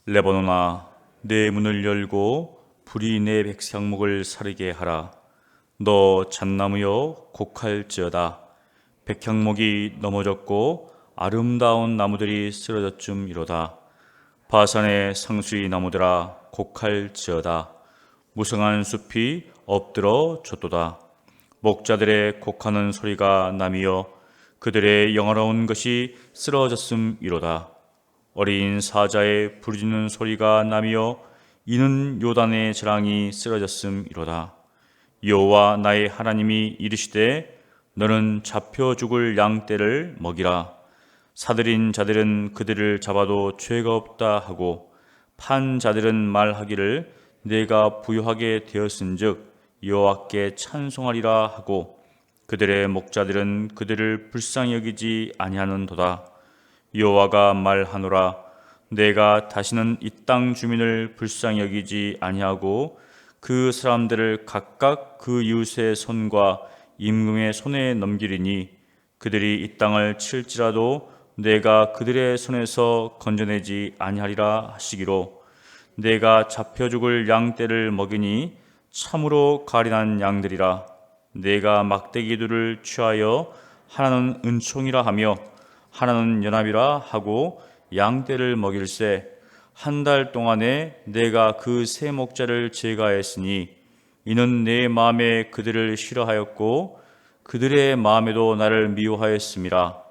레바논아, 내 문을 열고 불이 내 백향목을 사르게 하라. 너 잣나무여 곡할지어다. 백향목이 넘어졌고 아름다운 나무들이 쓰러졌음이로다. 바산의 상수리 나무들아 곡할지어다. 무성한 숲이 엎드러 졌도다. 목자들의 곡하는 소리가 나며 그들의 영화로운 것이 쓰러졌음이로다. 어린 사자의 부르짖는 소리가 나며 이는 요단의 재랑이 쓰러졌음이로다. 여호와 나의 하나님이 이르시되 너는 잡혀 죽을 양떼를 먹이라. 사들인 자들은 그들을 잡아도 죄가 없다 하고 판 자들은 말하기를 내가 부유하게 되었은즉 여호와께 찬송하리라 하고 그들의 목자들은 그들을 불쌍히 여기지 아니하는도다. 여호와가 말하노라. 내가 다시는 이 땅 주민을 불쌍히 여기지 아니하고 그 사람들을 각각 그 이웃의 손과 임금의 손에 넘기리니 그들이 이 땅을 칠지라도 내가 그들의 손에서 건져내지 아니하리라 하시기로 내가 잡혀 죽을 양떼를 먹이니 참으로 가련한 양들이라. 내가 막대기들을 취하여 하나는 은총이라 하며 하나는 연합이라 하고 양떼를 먹일세. 한 달 동안에 내가 그 세 목자를 제거하였으니 이는 내 마음에 그들을 싫어하였고 그들의 마음에도 나를 미워하였음이라.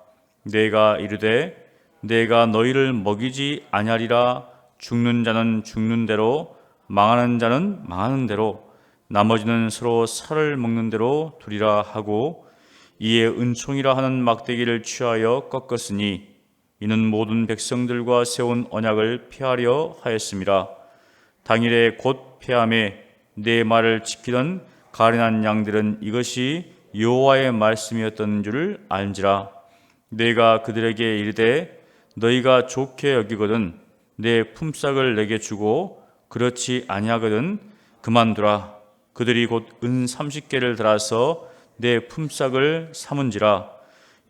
내가 이르되 내가 너희를 먹이지 아니하리라. 죽는 자는 죽는 대로 망하는 자는 망하는 대로 나머지는 서로 살을 먹는 대로 두리라 하고 이에 은총이라 하는 막대기를 취하여 꺾었으니 이는 모든 백성들과 세운 언약을 폐하려 하였음이라. 당일에 곧 폐함에 내 말을 지키던 가련한 양들은 이것이 여호와의 말씀이었던 줄을 알지라. 내가 그들에게 이르되 너희가 좋게 여기거든 내 품삯을 내게 주고 그렇지 아니하거든 그만두라. 그들이 곧 은 30개를 달아서 내 품삯을 삼은지라.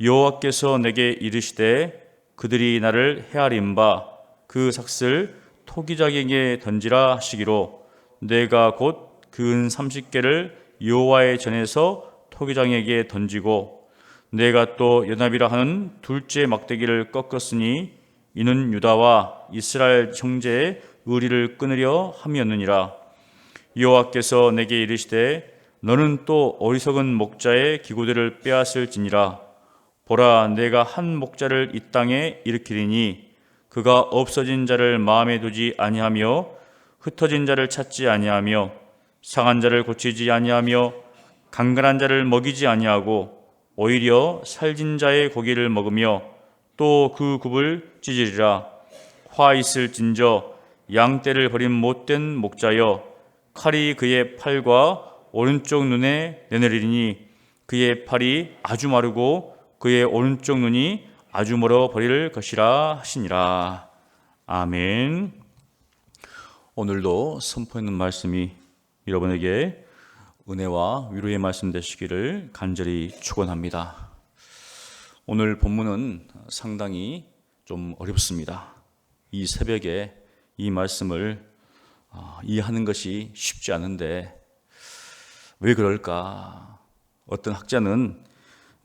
여호와께서 내게 이르시되 그들이 나를 헤아린 바 그 삭슬 토기장에게 던지라 하시기로 내가 곧 그 은 30개를 여호와의 전에서 토기장에게 던지고 내가 또 연합이라 하는 둘째 막대기를 꺾었으니 이는 유다와 이스라엘 형제의 의리를 끊으려 함이었느니라. 여호와께서 내게 이르시되 너는 또 어리석은 목자의 기구들을 빼앗을지니라. 보라, 내가 한 목자를 이 땅에 일으키리니 그가 없어진 자를 마음에 두지 아니하며 흩어진 자를 찾지 아니하며 상한 자를 고치지 아니하며 강건한 자를 먹이지 아니하고 오히려 살진 자의 고기를 먹으며 또 그 굽을 찢으리라. 화 있을진저 양떼를 버린 못된 목자여, 칼이 그의 팔과 오른쪽 눈에 내내리니 그의 팔이 아주 마르고 그의 오른쪽 눈이 아주 멀어 버릴 것이라 하시니라. 아멘. 오늘도 선포하는 말씀이 여러분에게 은혜와 위로의 말씀 되시기를 간절히 축원합니다. 오늘 본문은 상당히 좀 어렵습니다. 이 새벽에 이 말씀을 이해하는 것이 쉽지 않은데 왜 그럴까? 어떤 학자는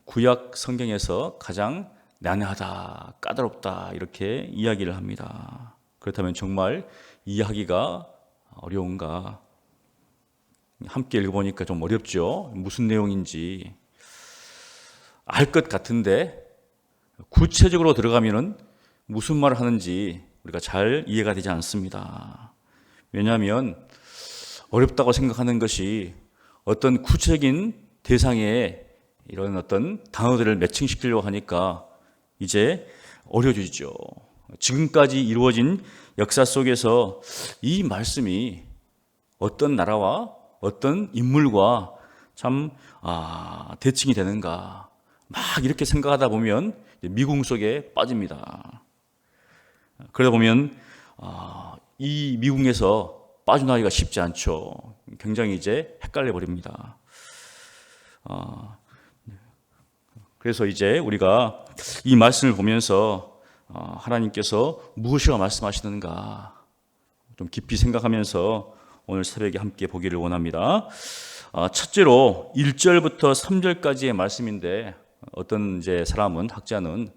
구약 성경에서 가장 난해하다, 까다롭다 이렇게 이야기를 합니다. 그렇다면 정말 이해하기가 어려운가? 함께 읽어보니까 좀 어렵죠. 무슨 내용인지 알 것 같은데 구체적으로 들어가면은 무슨 말을 하는지 우리가 잘 이해가 되지 않습니다. 왜냐하면 어렵다고 생각하는 것이 어떤 구체적인 대상에 이런 어떤 단어들을 매칭시키려고 하니까 이제 어려워지죠. 지금까지 이루어진 역사 속에서 이 말씀이 어떤 나라와 어떤 인물과 참 대칭이 되는가 막 이렇게 생각하다 보면 미궁 속에 빠집니다. 그러다 보면 이 미궁에서 빠져나가기가 쉽지 않죠. 굉장히 이제 헷갈려 버립니다. 그래서 이제 우리가 이 말씀을 보면서 하나님께서 무엇이라 말씀하시는가 좀 깊이 생각하면서 오늘 새벽에 함께 보기를 원합니다. 첫째로 1절부터 3절까지의 말씀인데 어떤 이제 사람은 학자는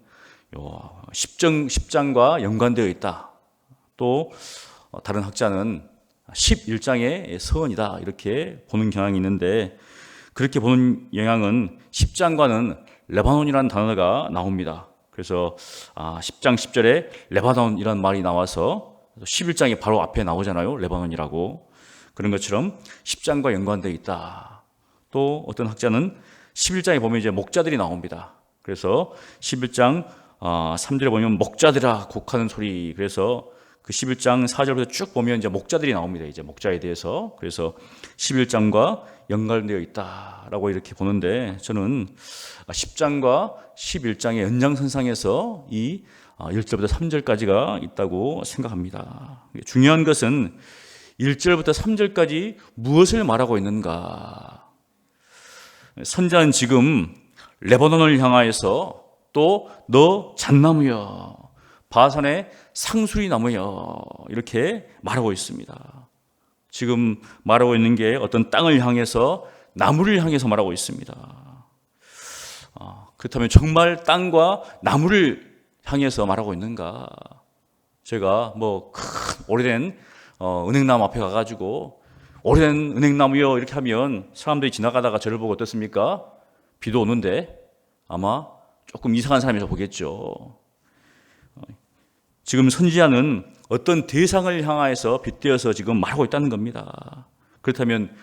10장과 연관되어 있다. 또 다른 학자는 11장의 서원이다. 이렇게 보는 경향이 있는데 그렇게 보는 영향은 10장과는 레바논이라는 단어가 나옵니다. 그래서 10장 10절에 레바논이라는 말이 나와서 11장이 바로 앞에 나오잖아요. 레바논이라고. 그런 것처럼 10장과 연관되어 있다. 또 어떤 학자는 11장에 보면 이제 목자들이 나옵니다. 그래서 11장 3절에 보면 목자들아 곡하는 소리. 그래서 그 11장 4절부터 쭉 보면 이제 목자들이 나옵니다. 이제 목자에 대해서. 그래서 11장과 연관되어 있다라고 이렇게 보는데 저는 10장과 11장의 연장선상에서 이 1절부터 3절까지가 있다고 생각합니다. 중요한 것은 1절부터 3절까지 무엇을 말하고 있는가? 선자는 지금 레바논을 향하여서 또 너 잣나무여 바산의 상수리 나무여 이렇게 말하고 있습니다. 지금 말하고 있는 게 어떤 땅을 향해서 나무를 향해서 말하고 있습니다. 그렇다면 정말 땅과 나무를 향해서 말하고 있는가? 제가 큰 오래된 은행나무 앞에 가가지고 오래된 은행나무요 이렇게 하면 사람들이 지나가다가 저를 보고 어떻습니까? 비도 오는데 아마 조금 이상한 사람이라고 보겠죠. 지금 선지자는 어떤 대상을 향하여서 빗대어서 지금 말하고 있다는 겁니다. 그렇다면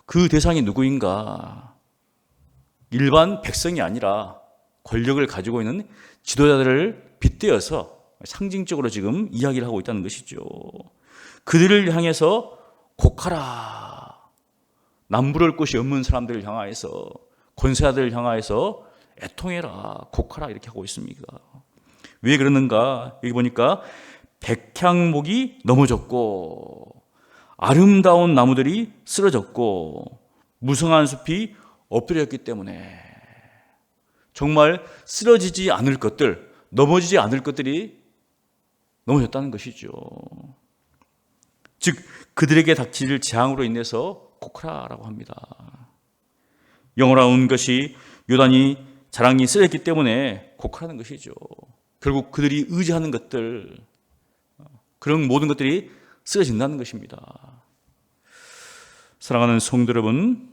그 대상이 누구인가? 일반 백성이 아니라 권력을 가지고 있는 지도자들을 빗대어서 상징적으로 지금 이야기를 하고 있다는 것이죠. 그들을 향해서 곡하라. 남부를 곳이 없는 사람들을 향하여서 권세자들을 향하여서 애통해라. 곡하라 이렇게 하고 있습니다. 왜 그러는가? 여기 보니까 백향목이 넘어졌고 아름다운 나무들이 쓰러졌고 무성한 숲이 엎드렸기 때문에 정말 쓰러지지 않을 것들, 넘어지지 않을 것들이 넘어졌다는 것이죠. 즉 그들에게 닥칠 재앙으로 인해서 곡하라라고 합니다. 영어로 온 것이 요단이 자랑이 쓰였기 때문에 곡하라는 것이죠. 결국 그들이 의지하는 것들, 그런 모든 것들이 쓰여진다는 것입니다. 사랑하는 성도 여러분,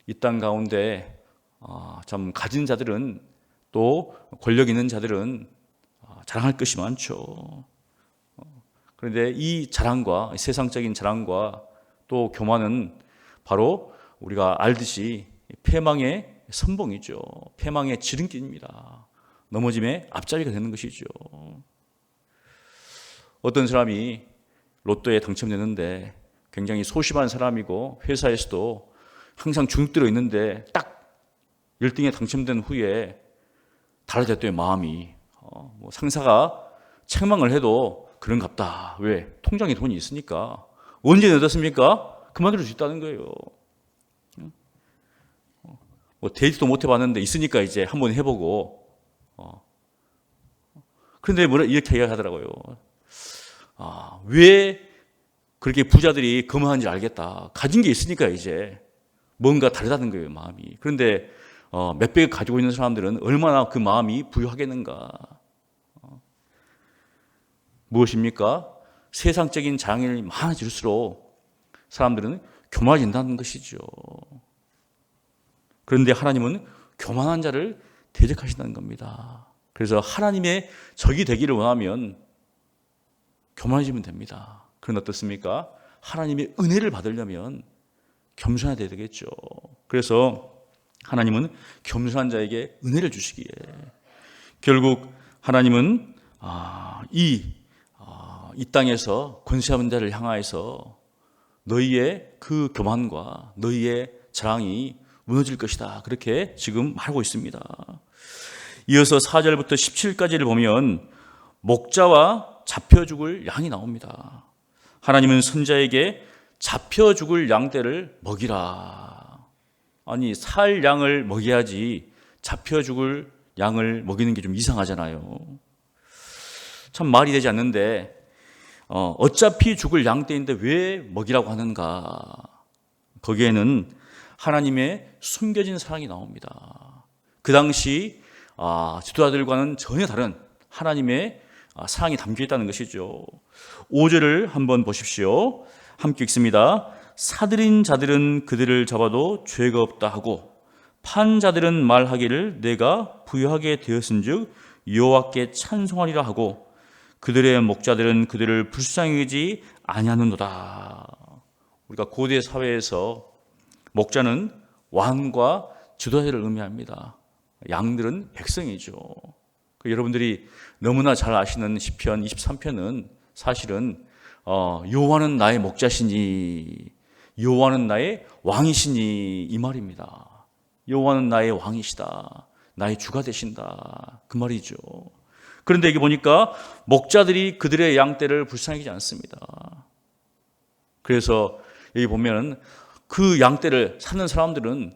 이 땅 가운데 참 가진 자들은 또 권력 있는 자들은 자랑할 것이 많죠. 그런데 이 자랑과 세상적인 자랑과 또 교만은 바로 우리가 알듯이 패망의 선봉이죠. 패망의 지름길입니다. 넘어짐의 앞자리가 되는 것이죠. 어떤 사람이 로또에 당첨되는데 굉장히 소심한 사람이고 회사에서도 항상 주눅들어 있는데 딱 1등에 당첨된 후에 달라졌대요. 마음이. 상사가 책망을 해도 그런갑다. 왜? 통장에 돈이 있으니까. 언제 얻었습니까? 그만둘 수 있다는 거예요. 데이트도 못 해봤는데 있으니까 이제 한번 해보고. 그런데 이렇게 이야기하더라고요. 왜 그렇게 부자들이 거만한지 알겠다. 가진 게 있으니까 이제 뭔가 다르다는 거예요, 마음이. 그런데 몇백을 가지고 있는 사람들은 얼마나 그 마음이 부유하겠는가. 무엇입니까? 세상적인 자랑이 많아질수록 사람들은 교만해진다는 것이죠. 그런데 하나님은 교만한 자를 대적하신다는 겁니다. 그래서 하나님의 적이 되기를 원하면 교만해지면 됩니다. 그런데 어떻습니까? 하나님의 은혜를 받으려면 겸손해야 되겠죠. 그래서 하나님은 겸손한 자에게 은혜를 주시기에 결국 하나님은 이 땅에서 권세하는 자를 향하여서 너희의 그 교만과 너희의 자랑이 무너질 것이다. 그렇게 지금 말하고 있습니다. 이어서 4절부터 17까지를 보면 목자와 잡혀 죽을 양이 나옵니다. 하나님은 선자에게 잡혀 죽을 양떼를 먹이라. 아니 살 양을 먹여야지 잡혀 죽을 양을 먹이는 게 좀 이상하잖아요. 참 말이 되지 않는데 어차피 죽을 양떼인데 왜 먹이라고 하는가? 거기에는 하나님의 숨겨진 사랑이 나옵니다. 그 당시 지도자들과는 전혀 다른 하나님의 사랑이 담겨 있다는 것이죠. 5절을 한번 보십시오. 함께 읽습니다. 사들인 자들은 그들을 잡아도 죄가 없다 하고 판 자들은 말하기를 내가 부유하게 되었은즉 여호와께 찬송하리라 하고 그들의 목자들은 그들을 불쌍히 여기지 아니하는도다. 우리가 고대 사회에서 목자는 왕과 지도자를 의미합니다. 양들은 백성이죠. 여러분들이 너무나 잘 아시는 시편 23편은 사실은 여호와는 나의 목자시니 여호와는 나의 왕이시니 이 말입니다. 여호와는 나의 왕이시다. 나의 주가 되신다. 그 말이죠. 그런데 여기 보니까 목자들이 그들의 양떼를 불쌍히 여기지 않습니다. 그래서 여기 보면 그 양떼를 사는 사람들은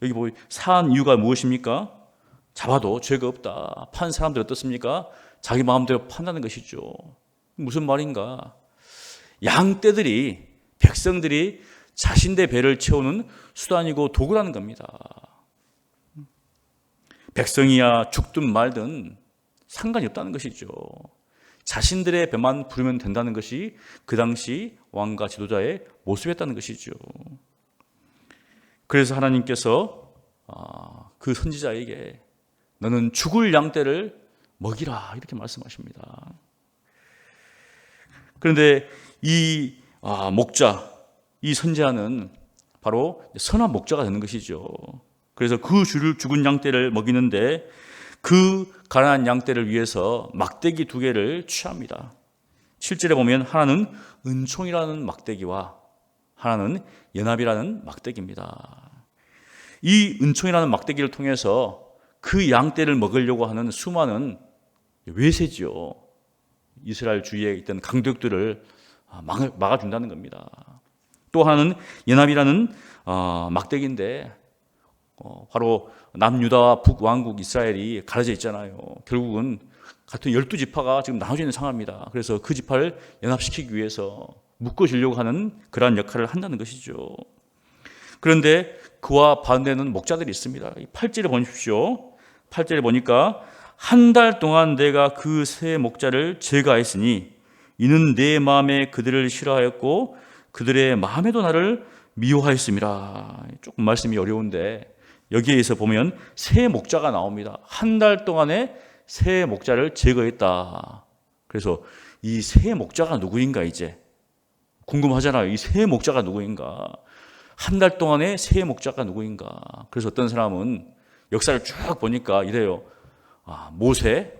여기 산 이유가 무엇입니까? 잡아도 죄가 없다. 판 사람들 어떻습니까? 자기 마음대로 판다는 것이죠. 무슨 말인가? 양떼들이 백성들이 자신의 배를 채우는 수단이고 도구라는 겁니다. 백성이야 죽든 말든 상관이 없다는 것이죠. 자신들의 배만 부르면 된다는 것이 그 당시 왕과 지도자의 모습이었다는 것이죠. 그래서 하나님께서 그 선지자에게 너는 죽을 양떼를 먹이라 이렇게 말씀하십니다. 그런데 이 목자, 이 선지자는 바로 선한 목자가 되는 것이죠. 그래서 그 죽은 양떼를 먹이는데 그 가난한 양떼를 위해서 막대기 2개를 취합니다. 7절에 보면 하나는 은총이라는 막대기와 하나는 연합이라는 막대기입니다. 이 은총이라는 막대기를 통해서 그 양떼를 먹으려고 하는 수많은 외세지요. 이스라엘 주위에 있던 강도들을 막아준다는 겁니다. 또 하나는 연합이라는 막대기인데 바로 남유다와 북왕국 이스라엘이 가려져 있잖아요. 결국은 같은 12지파가 지금 나눠져 있는 상황입니다. 그래서 그 지파를 연합시키기 위해서 묶어주려고 하는 그러한 역할을 한다는 것이죠. 그런데 그와 반대는 목자들이 있습니다. 8절에 보십시오. 8절에 보니까 한 달 동안 내가 그 세 목자를 제거하였으니 이는 내 마음에 그들을 싫어하였고 그들의 마음에도 나를 미워하였습니다. 조금 말씀이 어려운데 여기에서 보면 새 목자가 나옵니다. 한 달 동안에 새 목자를 제거했다. 그래서 이 새 목자가 누구인가 이제 궁금하잖아요. 이 새 목자가 누구인가? 한 달 동안에 새 목자가 누구인가? 그래서 어떤 사람은 역사를 쭉 보니까 이래요. 모세,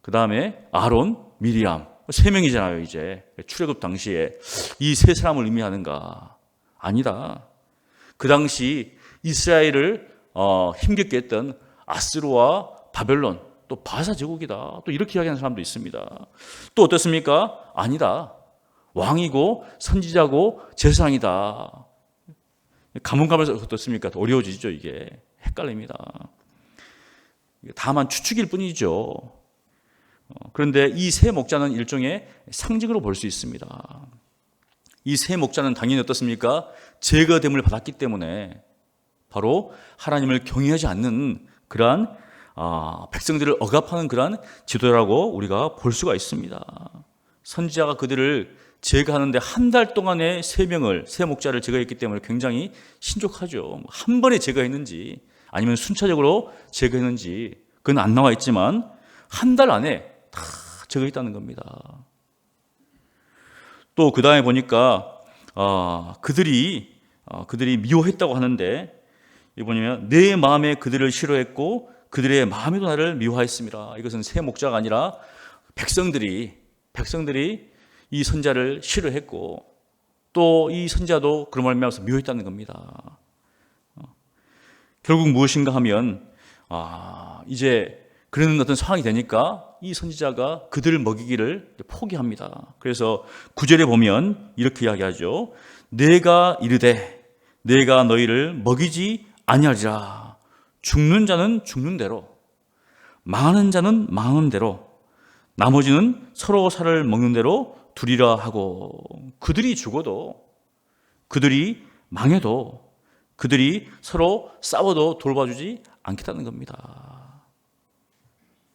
그 다음에 아론, 미리암 3명이잖아요. 이제 출애굽 당시에 이 세 사람을 의미하는가? 아니다. 그 당시 이스라엘을 힘겹게 했던 아스루와 바벨론, 또 바사 제국이다. 또 이렇게 이야기하는 사람도 있습니다. 또 어떻습니까? 아니다. 왕이고 선지자고 제사장이다. 가문가면서 어떻습니까? 어려워지죠. 이게 헷갈립니다. 다만 추측일 뿐이죠. 그런데 이 세 목자는 일종의 상징으로 볼 수 있습니다. 이 세 목자는 당연히 어떻습니까? 제거됨을 받았기 때문에 바로 하나님을 경외하지 않는 그러한 백성들을 억압하는 그러한 지도라고 우리가 볼 수가 있습니다. 선지자가 그들을 제거하는데 한 달 동안에 세 목자를 제거했기 때문에 굉장히 신족하죠. 한 번에 제거했는지 아니면 순차적으로 제거했는지 그건 안 나와 있지만 한 달 안에 다 제거했다는 겁니다. 또 그 다음에 보니까 그들이 미워했다고 하는데 이 보면 내 마음에 그들을 싫어했고 그들의 마음에도 나를 미워하였습니다. 이것은 새 목자가 아니라 백성들이 이 선자를 싫어했고 또 이 선자도 그런 말미암아서 미워했다는 겁니다. 결국 무엇인가 하면 이제 그런 어떤 상황이 되니까 이 선지자가 그들을 먹이기를 포기합니다. 그래서 9절에 보면 이렇게 이야기하죠. 내가 이르되 내가 너희를 먹이지 아니하리라. 죽는 자는 죽는 대로 망하는 자는 망하는 대로 나머지는 서로 살을 먹는 대로 두리라 하고, 그들이 죽어도, 그들이 망해도, 그들이 서로 싸워도 돌봐주지 않겠다는 겁니다.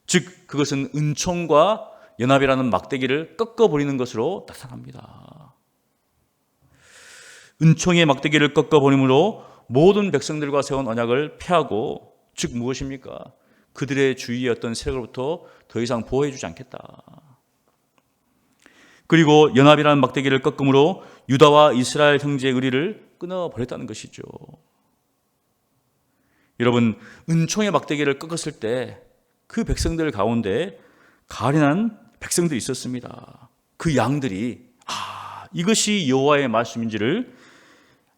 즉 그것은 은총과 연합이라는 막대기를 꺾어버리는 것으로 나타납니다. 은총의 막대기를 꺾어버림으로 모든 백성들과 세운 언약을 폐하고, 즉 무엇입니까? 그들의 주위의 어떤 세력으로부터 더 이상 보호해주지 않겠다. 그리고 연합이라는 막대기를 꺾음으로 유다와 이스라엘 형제의 의리를 끊어버렸다는 것이죠. 여러분, 은총의 막대기를 꺾었을 때 그 백성들 가운데 가련한 백성들이 있었습니다. 그 양들이 이것이 여호와의 말씀인지를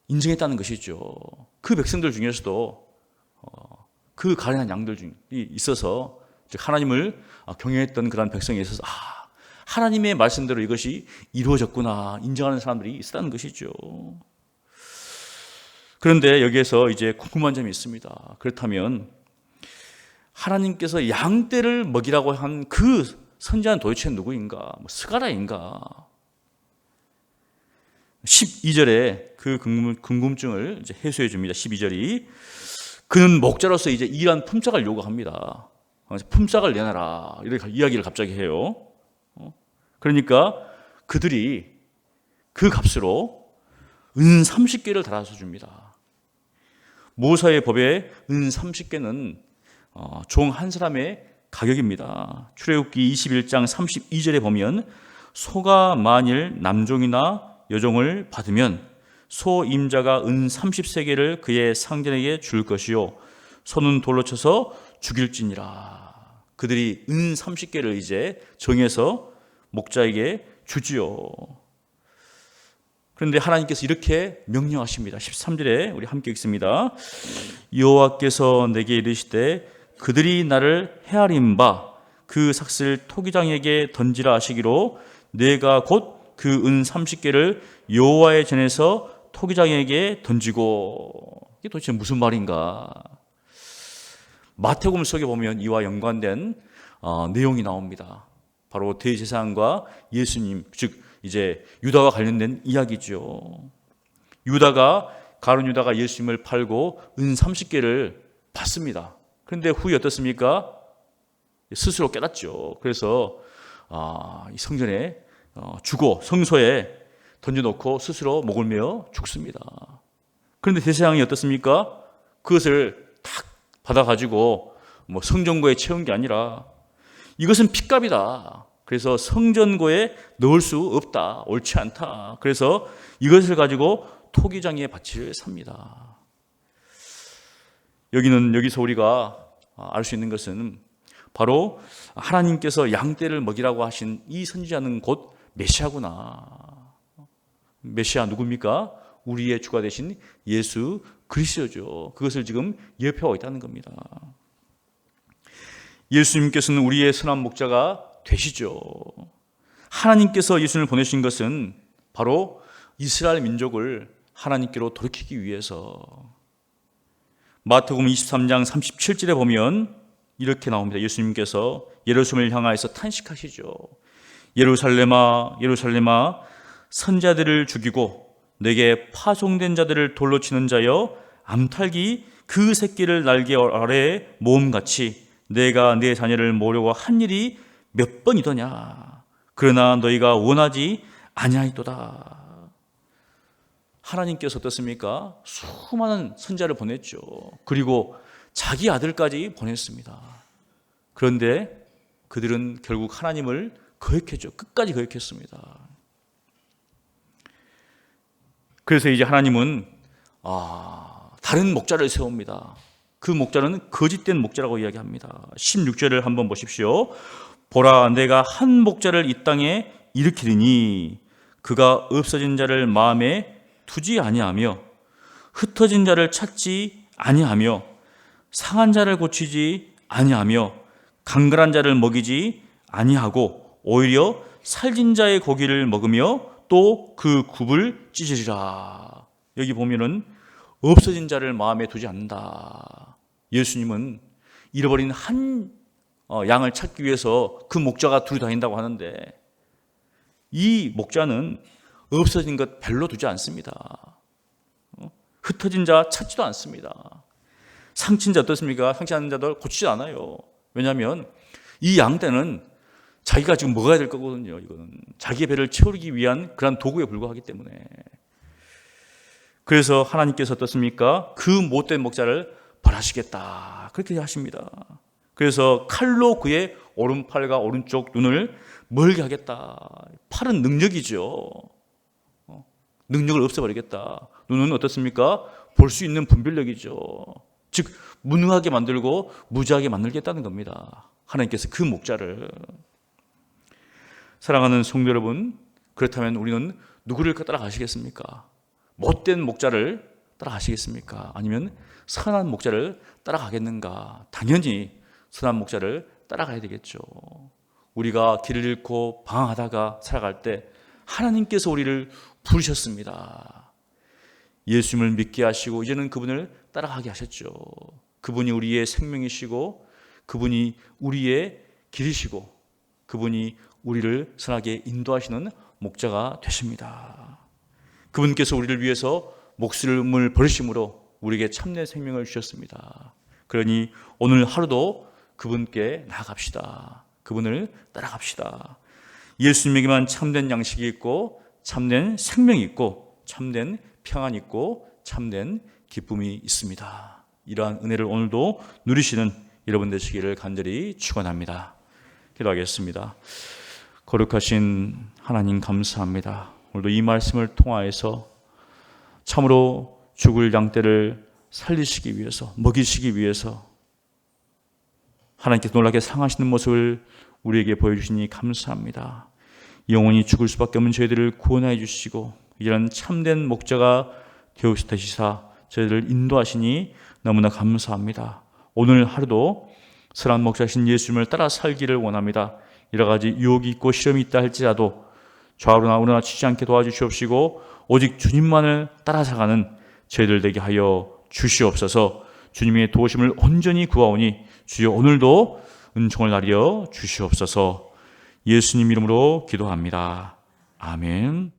인정했다는 것이죠. 그 백성들 중에서도 그 가련한 양들이 있어서 하나님을 경외했던 그런 백성에 있어서 하나님의 말씀대로 이것이 이루어졌구나 인정하는 사람들이 있었다는 것이죠. 그런데 여기에서 이제 궁금한 점이 있습니다. 그렇다면 하나님께서 양떼를 먹이라고 한 그 선지자는 도대체 누구인가? 스가랴인가? 12절에 그 궁금증을 이제 해소해 줍니다. 12절이 그는 목자로서 이제 일한 품삯을 요구합니다. 품삯을 내놔라 이렇게 이야기를 갑자기 해요. 그러니까 그들이 그 값으로 은 30개를 달아서 줍니다. 모세의 법에 은 30개는 종 한 사람의 가격입니다. 출애굽기 21장 32절에 보면 소가 만일 남종이나 여종을 받으면 소 임자가 은 30세겔을 그의 상전에게 줄 것이요 소는 돌로 쳐서 죽일지니라. 그들이 은 30개를 이제 정해서 목자에게 주지요. 그런데 하나님께서 이렇게 명령하십니다. 13절에 우리 함께 읽습니다. 여호와께서 내게 이르시되 그들이 나를 헤아린 바 그 삭슬 토기장에게 던지라 하시기로 내가 곧 그 은 30개를 여호와의 전에서 토기장에게 던지고. 이게 도대체 무슨 말인가? 마태복음 속에 보면 이와 연관된 내용이 나옵니다. 바로 대제사장과 예수님, 즉 이제 유다와 관련된 이야기죠. 가룟 유다가 예수님을 팔고 은 30개를 받습니다. 그런데 후에 어떻습니까? 스스로 깨닫죠. 그래서 이 성전에 주고 성소에 던져놓고 스스로 목을 메어 죽습니다. 그런데 대제사장이 어떻습니까? 그것을 탁 받아가지고 성전고에 채운 게 아니라 이것은 핏값이다. 그래서 성전고에 넣을 수 없다. 옳지 않다. 그래서 이것을 가지고 토기장에 바치를 삽니다. 여기서 우리가 알 수 있는 것은 바로 하나님께서 양떼를 먹이라고 하신 이 선지자는 곧 메시아구나. 메시아 누굽니까? 우리의 주가 되신 예수 그리스도죠. 그것을 지금 예표하고 있다는 겁니다. 예수님께서는 우리의 선한 목자가 되시죠. 하나님께서 예수님을 보내신 것은 바로 이스라엘 민족을 하나님께로 돌이키기 위해서. 마태복음 23장 37절에 보면 이렇게 나옵니다. 예수님께서 예루살렘을 향하여서 탄식하시죠. 예루살렘아 예루살렘아 선자들을 죽이고 내게 파송된 자들을 돌로 치는 자여 암탉이 그 새끼를 날개 아래에 모음같이 내가 내 자녀를 모으려고 한 일이 몇 번이더냐. 그러나 너희가 원하지 아니하였도다. 하나님께서 어떻습니까? 수많은 선자를 보냈죠. 그리고 자기 아들까지 보냈습니다. 그런데 그들은 결국 하나님을 거역했죠. 끝까지 거역했습니다. 그래서 이제 하나님은 다른 목자를 세웁니다. 그 목자는 거짓된 목자라고 이야기합니다. 16절을 한번 보십시오. 보라, 내가 한 목자를 이 땅에 일으키리니 그가 없어진 자를 마음에 두지 아니하며 흩어진 자를 찾지 아니하며 상한 자를 고치지 아니하며 강건한 자를 먹이지 아니하고 오히려 살진 자의 고기를 먹으며 또 그 굽을 찢으리라. 여기 보면은 없어진 자를 마음에 두지 않는다. 예수님은 잃어버린 한 양을 찾기 위해서 그 목자가 둘이 다닌다고 하는데 이 목자는 없어진 것 별로 두지 않습니다. 흩어진 자 찾지도 않습니다. 상친 자 어떻습니까? 상치 않는 자들 고치지 않아요. 왜냐하면 이 양떼는 자기가 지금 먹어야 될 거거든요. 이거는 자기의 배를 채우기 위한 그런 도구에 불과하기 때문에. 그래서 하나님께서 어떻습니까? 그 못된 목자를 벌하시겠다 그렇게 하십니다. 그래서 칼로 그의 오른팔과 오른쪽 눈을 멀게 하겠다. 팔은 능력이죠. 능력을 없애버리겠다. 눈은 어떻습니까? 볼 수 있는 분별력이죠. 즉 무능하게 만들고 무지하게 만들겠다는 겁니다. 하나님께서 그 목자를. 사랑하는 성도 여러분, 그렇다면 우리는 누구를 따라가시겠습니까? 못된 목자를 따라가시겠습니까? 아니면 선한 목자를 따라가겠는가? 당연히 선한 목자를 따라가야 되겠죠. 우리가 길을 잃고 방황하다가 살아갈 때 하나님께서 우리를 부르셨습니다. 예수님을 믿게 하시고 이제는 그분을 따라가게 하셨죠. 그분이 우리의 생명이시고 그분이 우리의 길이시고 그분이 우리를 선하게 인도하시는 목자가 되십니다. 그분께서 우리를 위해서 목숨을 버리심으로 우리에게 참된 생명을 주셨습니다. 그러니 오늘 하루도 그분께 나아갑시다. 그분을 따라갑시다. 예수님에게만 참된 양식이 있고 참된 생명이 있고 참된 평안이 있고 참된 기쁨이 있습니다. 이러한 은혜를 오늘도 누리시는 여러분 되시기를 간절히 축원합니다. 기도하겠습니다. 거룩하신 하나님 감사합니다. 오늘도 이 말씀을 통하여서 참으로 죽을 양떼를 살리시기 위해서 먹이시기 위해서 하나님께서 놀랍게 상하시는 모습을 우리에게 보여주시니 감사합니다. 영원히 죽을 수밖에 없는 저희들을 구원하여 주시고 이런 참된 목자가 되시사 저희들을 인도하시니 너무나 감사합니다. 오늘 하루도 선한 목자신 예수님을 따라 살기를 원합니다. 여러 가지 유혹이 있고 시험이 있다 할지라도 좌우로나 우로나 치지 않게 도와주시옵시고 오직 주님만을 따라서가는 저희들 되게 하여 주시옵소서. 주님의 도우심을 온전히 구하오니 주여 오늘도 은총을 나려 주시옵소서. 예수님 이름으로 기도합니다. 아멘.